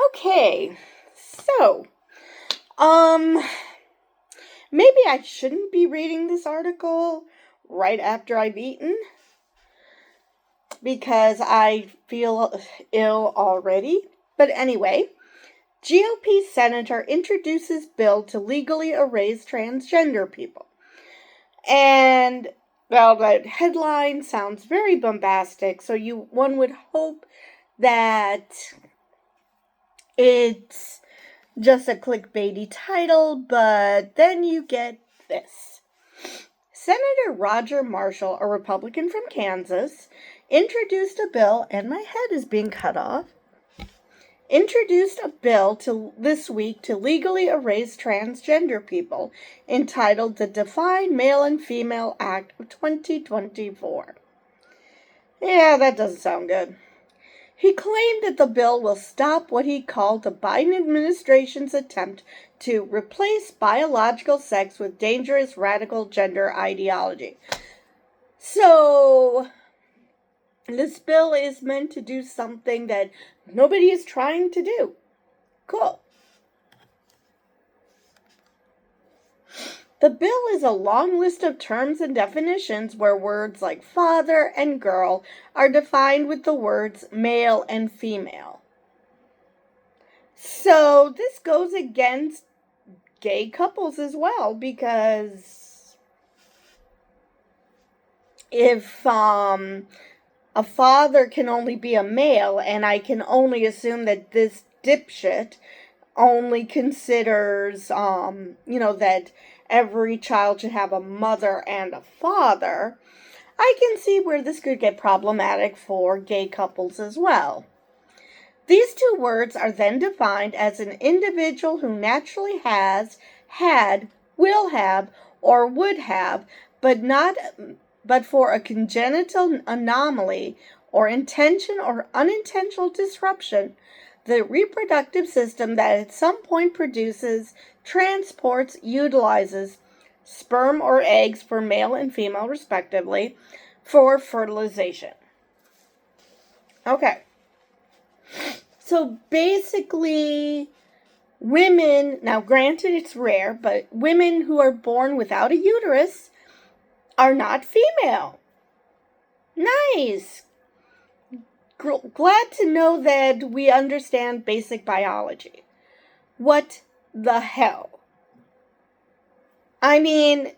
Okay, so, um, maybe I shouldn't be reading this article right after I've eaten because I feel ill already. But anyway, GOP senator introduces bill to legally erase transgender people. And, well, that headline sounds very bombastic, so one would hope that it's just a clickbaity title, but then you get this. Senator Roger Marshall, a Republican from Kansas, introduced a bill, and my head is being cut off, introduced a bill this week to legally erase transgender people, entitled the Define Male and Female Act of 2024. Yeah, that doesn't sound good. He claimed that the bill will stop what he called the Biden administration's attempt to replace biological sex with dangerous radical gender ideology. So, this bill is meant to do something that nobody is trying to do. Cool. The bill is a long list of terms and definitions where words like father and girl are defined with the words male and female. So this goes against gay couples as well, because if a father can only be a male, and I can only assume that this dipshit only considers, that every child should have a mother and a father, I can see where this could get problematic for gay couples as well. These two words are then defined as an individual who naturally has, had, will have, or would have, but for a congenital anomaly or intention or unintentional disruption, the reproductive system that at some point produces, transports, utilizes sperm or eggs for male and female respectively for fertilization. Okay. So basically, women, now granted it's rare, but women who are born without a uterus are not female. Nice. Glad to know that we understand basic biology. What the hell? I mean,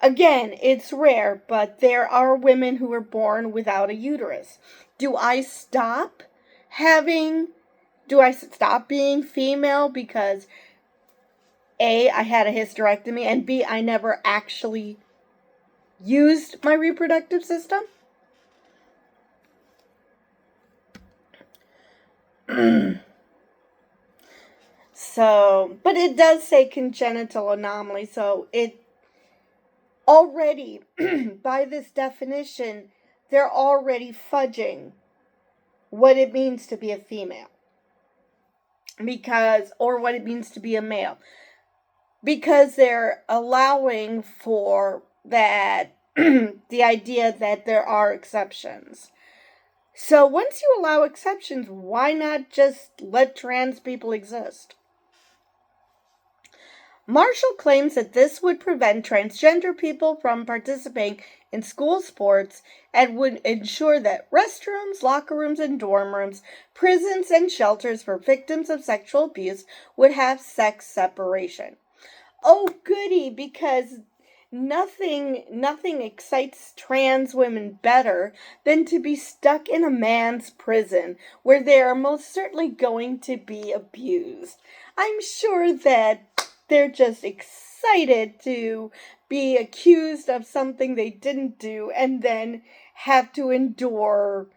again, it's rare, but there are women who are born without a uterus. Do I stop being female because A, I had a hysterectomy, and B, I never actually used my reproductive system? So, but it does say congenital anomaly, so it already, by this definition, they're already fudging what it means to be a female. Or what it means to be a male. Because they're allowing for that, the idea that there are exceptions. So once you allow exceptions, why not just let trans people exist? Marshall claims that this would prevent transgender people from participating in school sports and would ensure that restrooms, locker rooms, and dorm rooms, prisons, and shelters for victims of sexual abuse would have sex separation. Oh, goody, because nothing excites trans women better than to be stuck in a man's prison where they are most certainly going to be abused. I'm sure that they're just excited to be accused of something they didn't do and then have to endure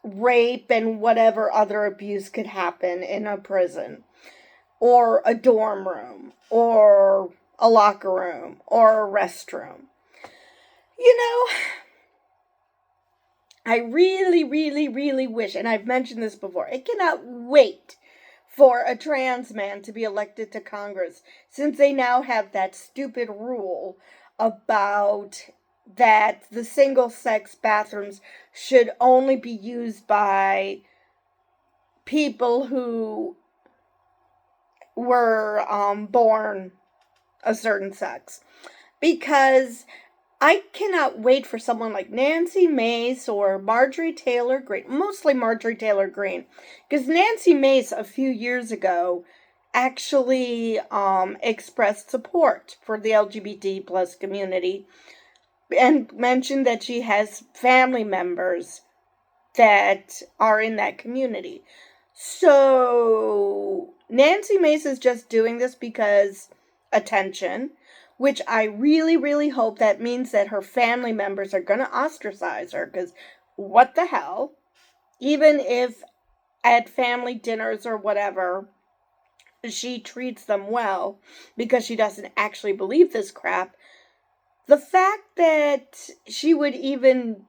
rape and whatever other abuse could happen in a prison, or a dorm room, or a locker room, or a restroom. I really, really, really wish, and I've mentioned this before, I cannot wait for a trans man to be elected to Congress, since they now have that stupid rule about that the single-sex bathrooms should only be used by people who were born a certain sex. Because I cannot wait for someone like Nancy Mace or Marjorie Taylor Greene, mostly Marjorie Taylor Greene, because Nancy Mace a few years ago actually expressed support for the LGBT plus community and mentioned that she has family members that are in that community. So Nancy Mace is just doing this because attention, which I really, really hope that means that her family members are going to ostracize her, because what the hell? Even if at family dinners or whatever, she treats them well because she doesn't actually believe this crap, the fact that she would even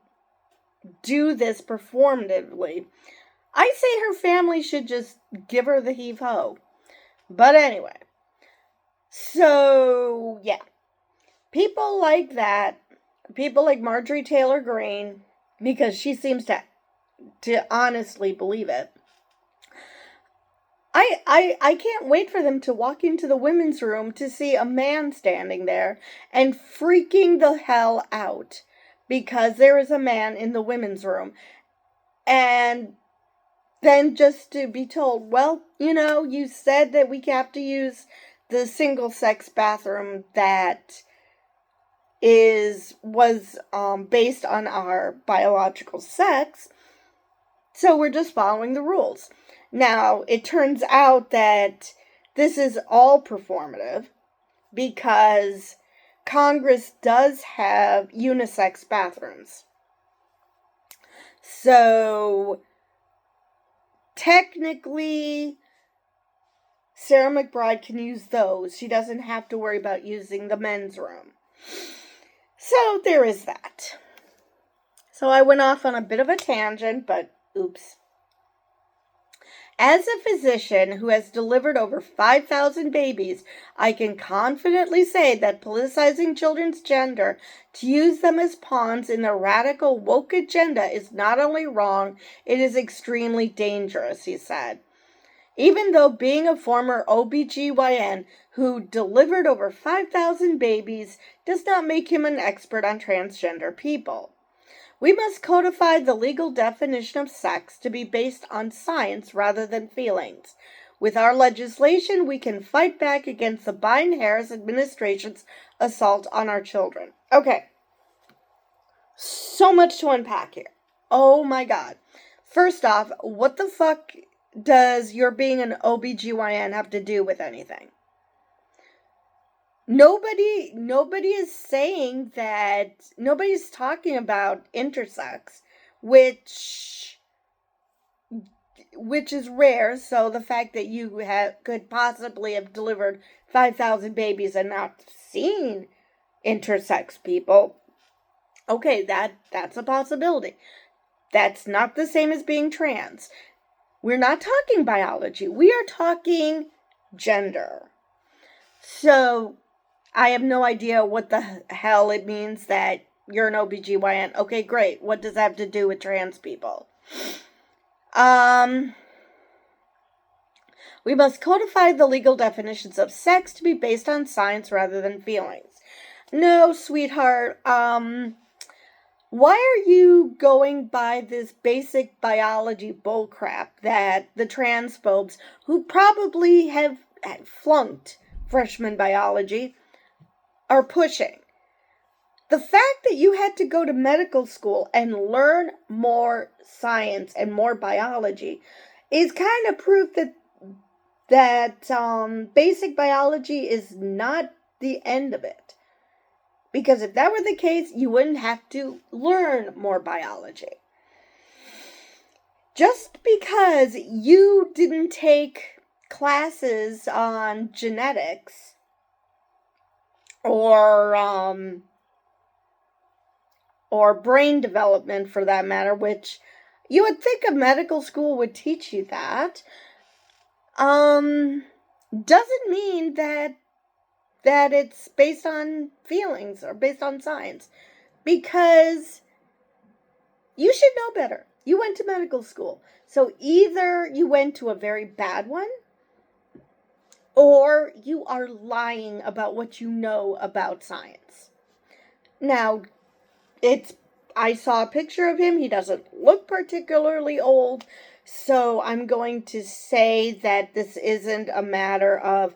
do this performatively, I say her family should just give her the heave-ho. But anyway, so yeah, people like that, people like Marjorie Taylor Greene, because she seems to honestly believe it. I can't wait for them to walk into the women's room to see a man standing there and freaking the hell out because there is a man in the women's room. And then just to be told, well, you said that we have to use the single-sex bathroom that was based on our biological sex, so we're just following the rules. Now, it turns out that this is all performative because Congress does have unisex bathrooms. So, technically, Sarah McBride can use those. She doesn't have to worry about using the men's room. So, there is that. So, I went off on a bit of a tangent, but oops. As a physician who has delivered over 5,000 babies, I can confidently say that politicizing children's gender to use them as pawns in the radical woke agenda is not only wrong, it is extremely dangerous, he said. Even though being a former OBGYN who delivered over 5,000 babies does not make him an expert on transgender people. We must codify the legal definition of sex to be based on science rather than feelings. With our legislation, we can fight back against the Biden-Harris administration's assault on our children. Okay. So much to unpack here. Oh my God. First off, what the fuck does your being an OBGYN have to do with anything? Nobody is saying that, nobody's talking about intersex, which is rare, so the fact that you could possibly have delivered 5,000 babies and not seen intersex people, okay, that's a possibility. That's not the same as being trans. We're not talking biology, we are talking gender. So, I have no idea what the hell it means that you're an OBGYN. Okay, great. What does that have to do with trans people? We must codify the legal definitions of sex to be based on science rather than feelings. No, sweetheart. Why are you going by this basic biology bullcrap that the transphobes, who probably have flunked freshman biology, are pushing? The fact that you had to go to medical school and learn more science and more biology is kind of proof that basic biology is not the end of it. Because if that were the case, you wouldn't have to learn more biology. Just because you didn't take classes on genetics or brain development for that matter, which you would think a medical school would teach you that, doesn't mean that it's based on feelings or based on science. Because you should know better. You went to medical school. So either you went to a very bad one, or you are lying about what you know about science. Now, I saw a picture of him. He doesn't look particularly old. So I'm going to say that this isn't a matter of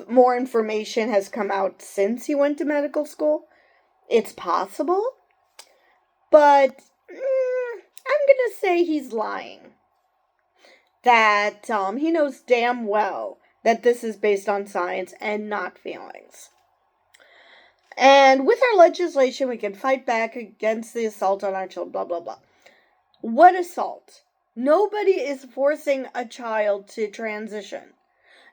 more information has come out since he went to medical school. It's possible. But I'm going to say he's lying. That he knows damn well that this is based on science and not feelings. And with our legislation, we can fight back against the assault on our children, blah, blah, blah. What assault? Nobody is forcing a child to transition.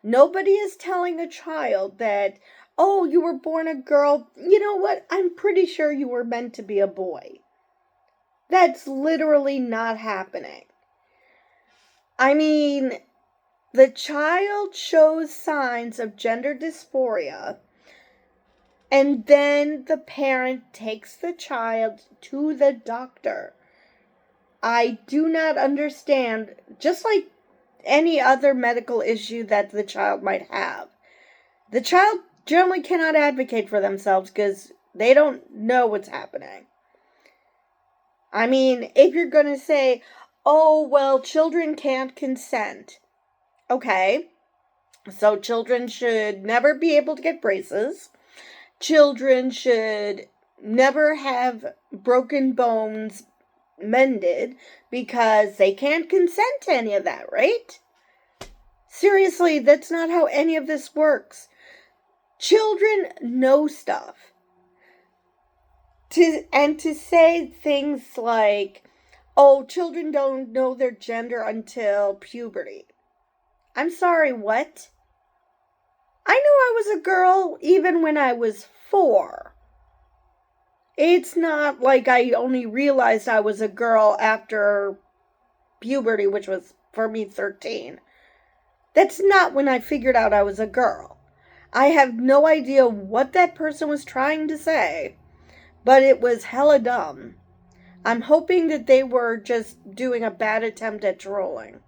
Nobody is telling a child that, oh, you were born a girl. You know what? I'm pretty sure you were meant to be a boy. That's literally not happening. I mean, the child shows signs of gender dysphoria, and then the parent takes the child to the doctor. I do not understand, just like any other medical issue that the child might have. The child generally cannot advocate for themselves because they don't know what's happening. I mean, if you're going to say, oh, well, children can't consent. Okay, so children should never be able to get braces. Children should never have broken bones mended because they can't consent to any of that, right? Seriously, that's not how any of this works. Children know stuff. To say things like, oh, children don't know their gender until puberty. I'm sorry, what? I knew I was a girl even when I was 4. It's not like I only realized I was a girl after puberty, which was, for me, 13. That's not when I figured out I was a girl. I have no idea what that person was trying to say, but it was hella dumb. I'm hoping that they were just doing a bad attempt at trolling.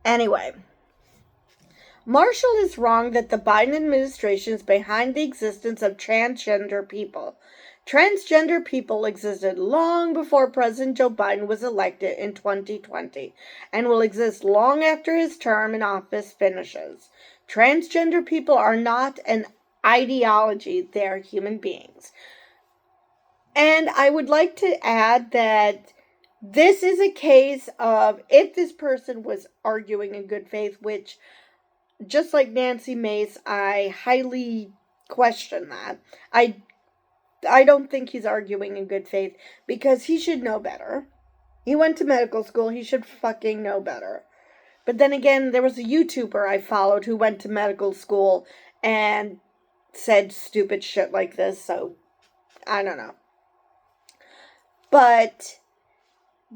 Anyway, Marshall is wrong that the Biden administration is behind the existence of transgender people. Transgender people existed long before President Joe Biden was elected in 2020 and will exist long after his term in office finishes. Transgender people are not an ideology, they are human beings. And I would like to add that this is a case of if this person was arguing in good faith, which, just like Nancy Mace, I highly question that. I don't think he's arguing in good faith because he should know better. He went to medical school. He should fucking know better. But then again, there was a YouTuber I followed who went to medical school and said stupid shit like this, so I don't know. But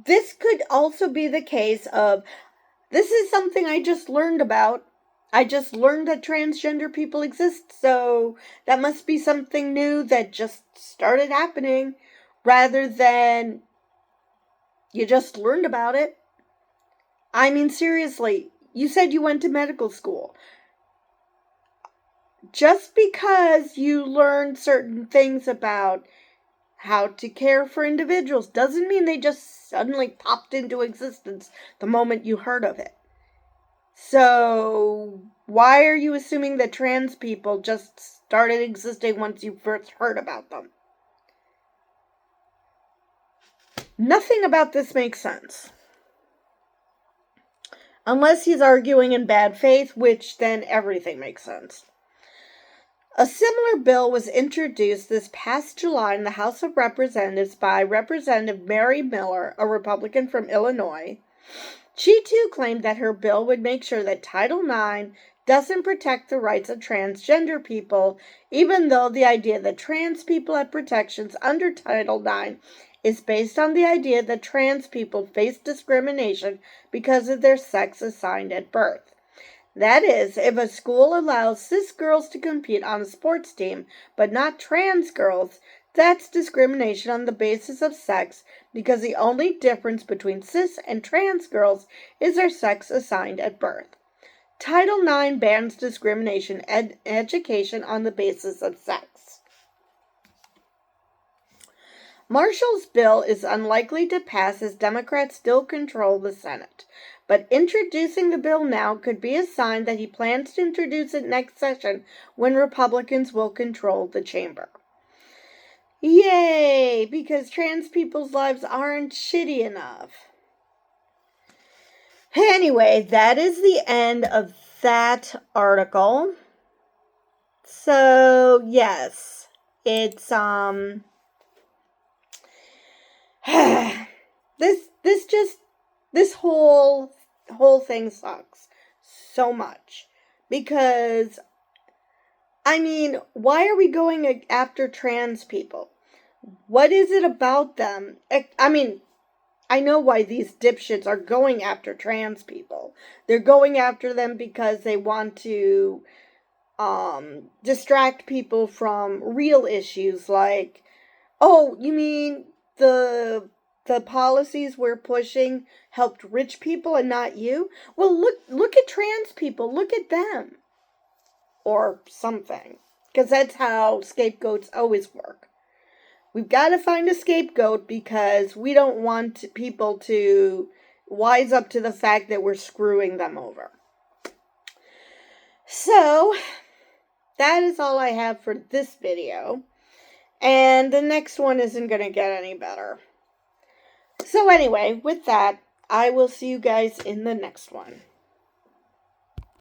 this could also be the case of, this is something I just learned about. I just learned that transgender people exist, so that must be something new that just started happening, rather than you just learned about it. I mean, seriously, you said you went to medical school. Just because you learned certain things about how to care for individuals doesn't mean they just suddenly popped into existence the moment you heard of it. So, why are you assuming that trans people just started existing once you first heard about them? Nothing about this makes sense. Unless he's arguing in bad faith, which then everything makes sense. A similar bill was introduced this past July in the House of Representatives by Representative Mary Miller, a Republican from Illinois. She too claimed that her bill would make sure that Title IX doesn't protect the rights of transgender people, even though the idea that trans people have protections under Title IX is based on the idea that trans people face discrimination because of their sex assigned at birth. That is, if a school allows cis girls to compete on a sports team, but not trans girls, That's discrimination on the basis of sex because the only difference between cis and trans girls is their sex assigned at birth. Title IX bans discrimination education on the basis of sex. Marshall's bill is unlikely to pass as Democrats still control the Senate, but introducing the bill now could be a sign that he plans to introduce it next session when Republicans will control the chamber. Yay! Because trans people's lives aren't shitty enough. Anyway, that is the end of that article. So, yes, it's this whole thing sucks so much because I mean, why are we going after trans people? What is it about them? I mean, I know why these dipshits are going after trans people. They're going after them because they want to distract people from real issues like, oh, you mean the policies we're pushing helped rich people and not you? Well, look at trans people. Look at them. Or something. Because that's how scapegoats always work. We've got to find a scapegoat because we don't want people to wise up to the fact that we're screwing them over. So, that is all I have for this video. And the next one isn't going to get any better. So anyway, with that, I will see you guys in the next one.